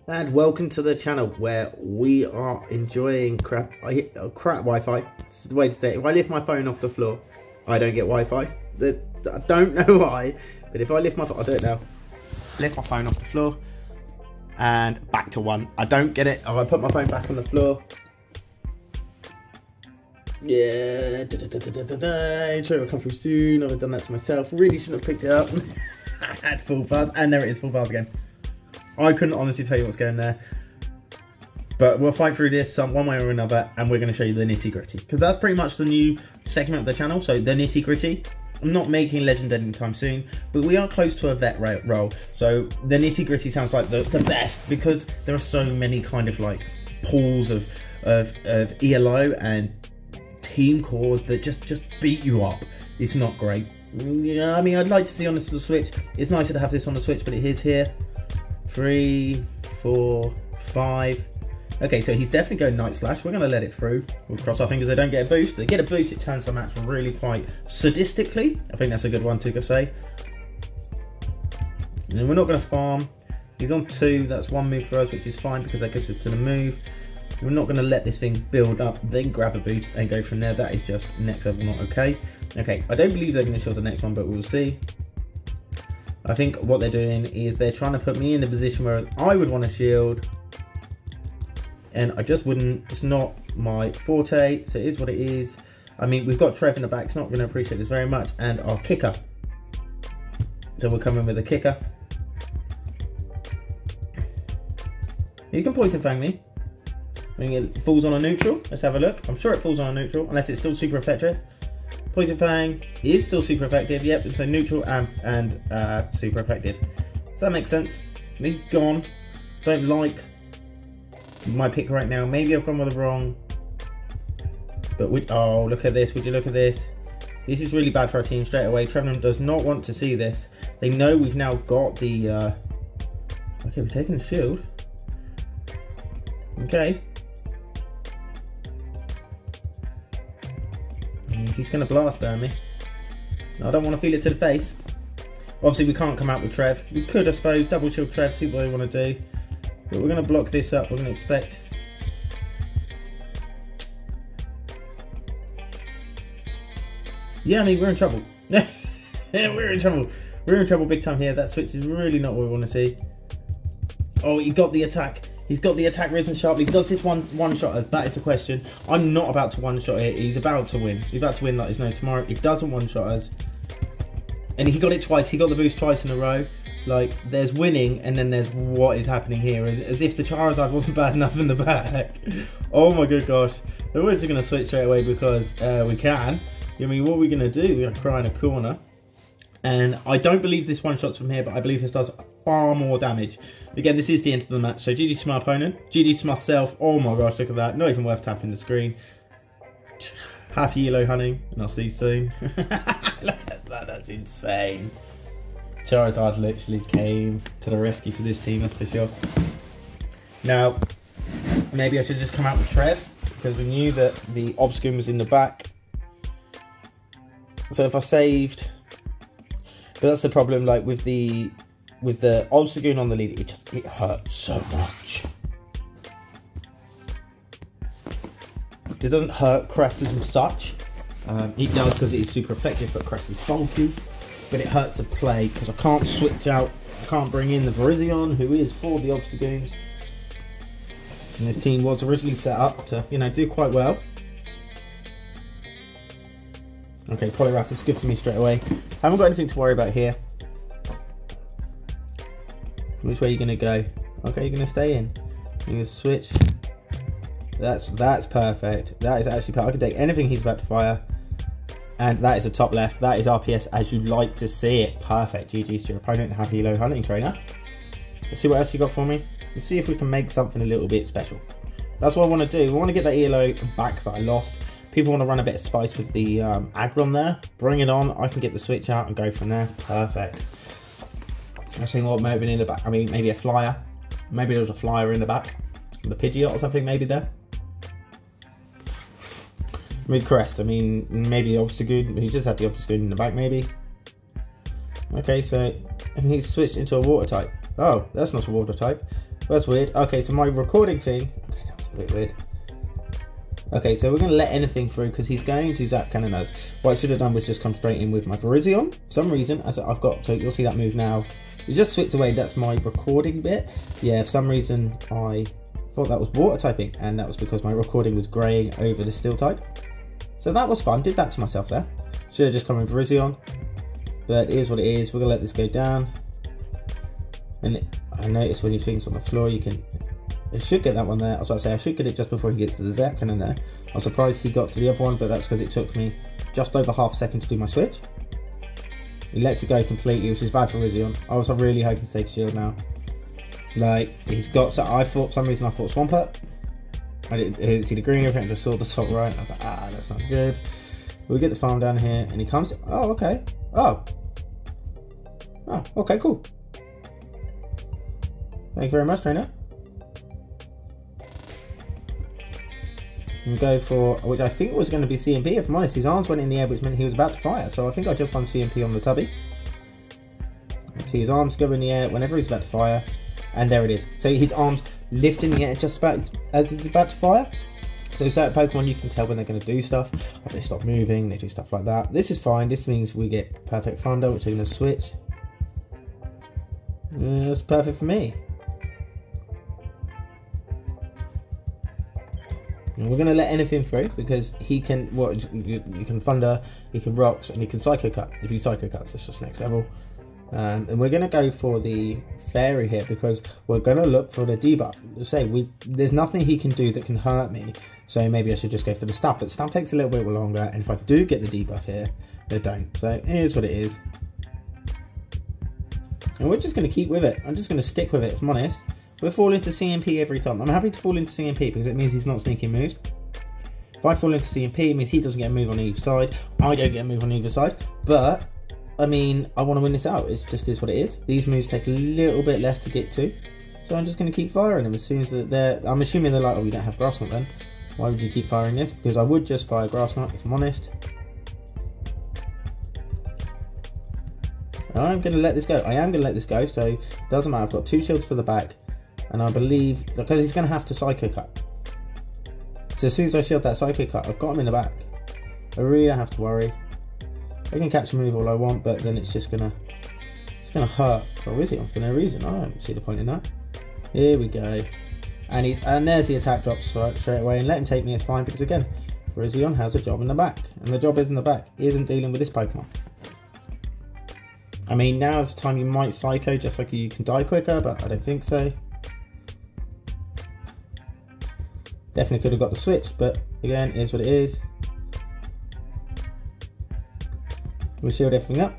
And welcome to the channel where we are enjoying crap Wi-Fi. This is the way to say it. If I lift my phone off the floor, I don't get Wi-Fi. I don't know why, but if I lift my phone, I don't know. Lift my phone off the floor and back to 1. I don't get it. I put my phone back on the floor. Yeah, intro will come through soon. I've done that to myself. Really shouldn't have picked it up. I had full bars, and there it is, full bars again. I couldn't honestly tell you what's going there, but we'll fight through this one way or another, and we're going to show you the nitty gritty, because that's pretty much the new segment of the channel. So the nitty gritty. I'm not making Legend anytime soon, but we are close to a vet role. So the nitty gritty sounds like the best, because there are so many kind of like pools of ELO and team cores that just beat you up. It's not great. Yeah, I mean, I'd like to see on the Switch. It's nicer to have this on the Switch, but it is here. 3, 4, 5. Okay, so he's definitely going Night Slash. We're going to let it through. We'll cross our fingers they don't get a boost. They get a boost, it turns the match really quite sadistically. I think that's a good one to say. And we're not going to farm. He's on 2. That's 1 move for us, which is fine because that gets us to the move. We're not going to let this thing build up, then grab a boost and go from there. That is just next level not okay. Okay, I don't believe they're going to shield the next one, but we'll see. I think what they're doing is they're trying to put me in a position where I would want to shield, and I just wouldn't. It's not my forte, so it is what it is. I mean, we've got Trev in the back, it's not going to appreciate this very much, and our kicker. So we'll come in with a kicker. You can point and fang me. I mean, it falls on a neutral. Let's have a look. I'm sure it falls on a neutral, unless it's still super effective. Poison Fang is still super effective. Yep, so neutral and super effective. So that makes sense. He's gone. Don't like my pick right now. Maybe I've gone with the wrong. But oh, look at this. Would you look at this? This is really bad for our team straight away. Trevenham does not want to see this. They know we've now got the... Okay, we're taking the shield. Okay. He's going to blast burn me. I don't want to feel it to the face. Obviously, we can't come out with Trev. We could, I suppose, double shield Trev, see what they want to do. But we're going to block this up. We're going to expect. Yeah, I mean, we're in trouble. We're in trouble. We're in trouble big time here. That switch is really not what we want to see. Oh, he got the attack. He's got the attack risen sharply. Does this one-shot us? That is the question. I'm not about to one-shot it. He's about to win. He's about to win like there's no tomorrow. He doesn't one-shot us. And he got it twice. He got the boost twice in a row. Like, there's winning, and then there's what is happening here. As if the Charizard wasn't bad enough in the back. Oh my good gosh. We're just going to switch straight away because we can. I mean, what are we going to do? We're going to cry in a corner. And I don't believe this one-shots from here, but I believe this does far more damage. Again, this is the end of the match. So GG to my opponent, GG to myself. Oh my gosh, look at that. Not even worth tapping the screen. Happy yellow hunting, and I'll see you soon. Look at that, that's insane. Charizard literally came to the rescue for this team, that's for sure. Now, maybe I should just come out with Trev, because we knew that the Obscure was in the back. So if I saved... But that's the problem, like with the Obstagoon on the lead, it hurts so much. It doesn't hurt Crest as such. It does because it is super effective, but Crest is bulky. But it hurts to play because I can't switch out. I can't bring in the Virizion, who is for the Obstagoons. And this team was originally set up to, you know, do quite well. Okay, Poliwrath is good for me straight away. Haven't got anything to worry about here. Which way are you going to go? Okay, you're going to stay in. You're going to switch. That's perfect. That is actually perfect. I can take anything he's about to fire. And that is a top left. That is RPS as you like to see it. Perfect. GG's to your opponent. Happy low hunting trainer. Let's see what else you got for me. Let's see if we can make something a little bit special. That's what I want to do. I want to get that ELO back that I lost. People want to run a bit of spice with the Aggron there. Bring it on. I can get the switch out and go from there. Perfect. I think what may have been in the back. I mean, maybe a flyer. Maybe there was a flyer in the back. The Pidgeot or something maybe there. I mean, Crest. I mean, maybe Obstagoon. He just had the Obstagoon in the back maybe. Okay, so and he's switched into a water type. Oh, that's not a water type. That's weird. Okay, so my recording thing. Okay, that was a bit weird. Okay, so we're going to let anything through because he's going to zap cannon us. What I should have done was just come straight in with my Virizion. For some reason, as I've got, so you'll see that move now. It just switched away. That's my recording bit. Yeah, for some reason I thought that was water typing, and that was because my recording was greying over the steel type. So that was fun. Did that to myself there. Should have just come in Virizion, but it is what it is. We're going to let this go down. And I noticed when you things on the floor, you can. It should get that one there. I was about to say I should get it just before he gets to the zap cannon there. I was surprised he got to the other one, but that's because it took me just over half a second to do my switch. He lets it go completely, which is bad for Virizion. I was really hoping to take a shield now. Like, he's got, so I thought, for some reason I thought Swampert. I didn't see the green over it, and just saw the top right. I was like, ah, that's not good. We get the farm down here, and he comes, oh, okay. Oh, okay, cool. Thank you very much, trainer. And go for, which I think was going to be CMP, if I'm honest. His arms went in the air, which meant he was about to fire. So I think I just won CMP on the tubby. See his arms go in the air whenever he's about to fire. And there it is. So his arms lift in the air just about as he's about to fire. So certain Pokemon, you can tell when they're going to do stuff. Like they stop moving, they do stuff like that. This is fine. This means we get perfect Thunder, which is going to switch. That's perfect for me. And we're going to let anything through because he can, you can Thunder, he can Rocks, and he can Psycho Cut. If he Psycho Cuts, that's just next level. And we're going to go for the Fairy here because we're going to look for the debuff. There's nothing he can do that can hurt me, so maybe I should just go for the Stab. But Stab takes a little bit longer, and if I do get the debuff here, they don't. So it is what it is. And we're just going to keep with it. I'm just going to stick with it, if I'm honest. We're falling to CMP every time. I'm happy to fall into CMP because it means he's not sneaking moves. If I fall into CMP, it means he doesn't get a move on either side. I don't get a move on either side. But, I mean, I want to win this out. It just is what it is. These moves take a little bit less to get to. So I'm just going to keep firing them as soon as they're... I'm assuming they're like, oh, we don't have Grass Knot then. Why would you keep firing this? Because I would just fire Grass Knot, if I'm honest. I'm going to let this go. I am going to let this go. So, it doesn't matter. I've got 2 shields for the back. And I believe, because he's going to have to Psycho Cut. So as soon as I shield that Psycho Cut, I've got him in the back. I really don't have to worry. I can catch a move all I want, but then it's just going to hurt Virizion for no reason. I don't see the point in that. Here we go. And there's the attack drop straight away. And let him take me is fine, because again, Virizion has a job in the back. And the job is in the back. He isn't dealing with this Pokemon. I mean, now is the time you might Psycho, just like you can die quicker, but I don't think so. Definitely could have got the switch, but again, is what it is. We'll shield everything up.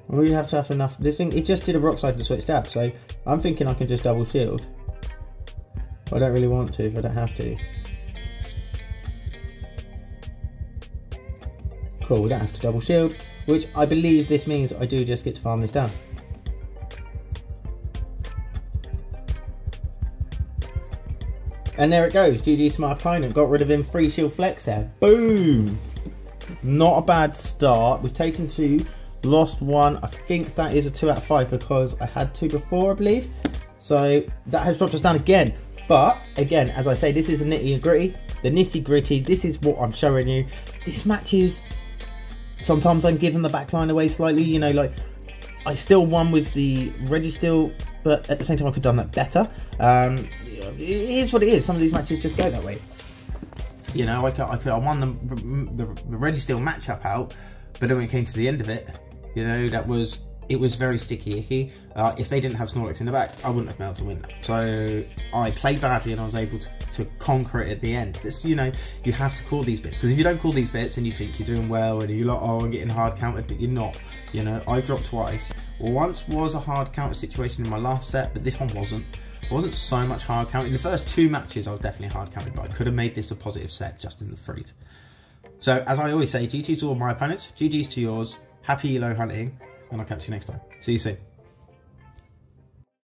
We have to have enough. This thing, it just did a Rock Slide and switched out, so I'm thinking I can just double shield. I don't really want to if I don't have to. Cool, we don't have to double shield, which I believe this means I do just get to farm this down. And there it goes, GG's to my opponent, got rid of him, free shield flex there, boom! Not a bad start, we've taken 2, lost 1, I think that is a 2 out of 5 because I had 2 before I believe, so that has dropped us down again, but again, as I say, this is the nitty gritty, this is what I'm showing you. This matches, sometimes I'm giving the backline away slightly, you know, like, I still won with the Registeel, but at the same time I could have done that better. It is what it is. Some of these matches just go that way. You know, I won the Registeel matchup out, but then when it came to the end of it, you know, it was very sticky icky. If they didn't have Snorlax in the back, I wouldn't have been able to win that. So I played badly and I was able to conquer it at the end. This, you know, you have to call these bits, because if you don't call these bits and you think you're doing well and you're like, oh, I'm getting hard countered, but you're not. You know, I dropped twice. Once was a hard counter situation in my last set, but this one wasn't. It wasn't so much hard counter. In the first 2 matches, I was definitely hard counted, but I could have made this a positive set just in the freeze. So, as I always say, GG's to all my opponents, GG's to yours, happy Elo hunting, and I'll catch you next time. See you soon.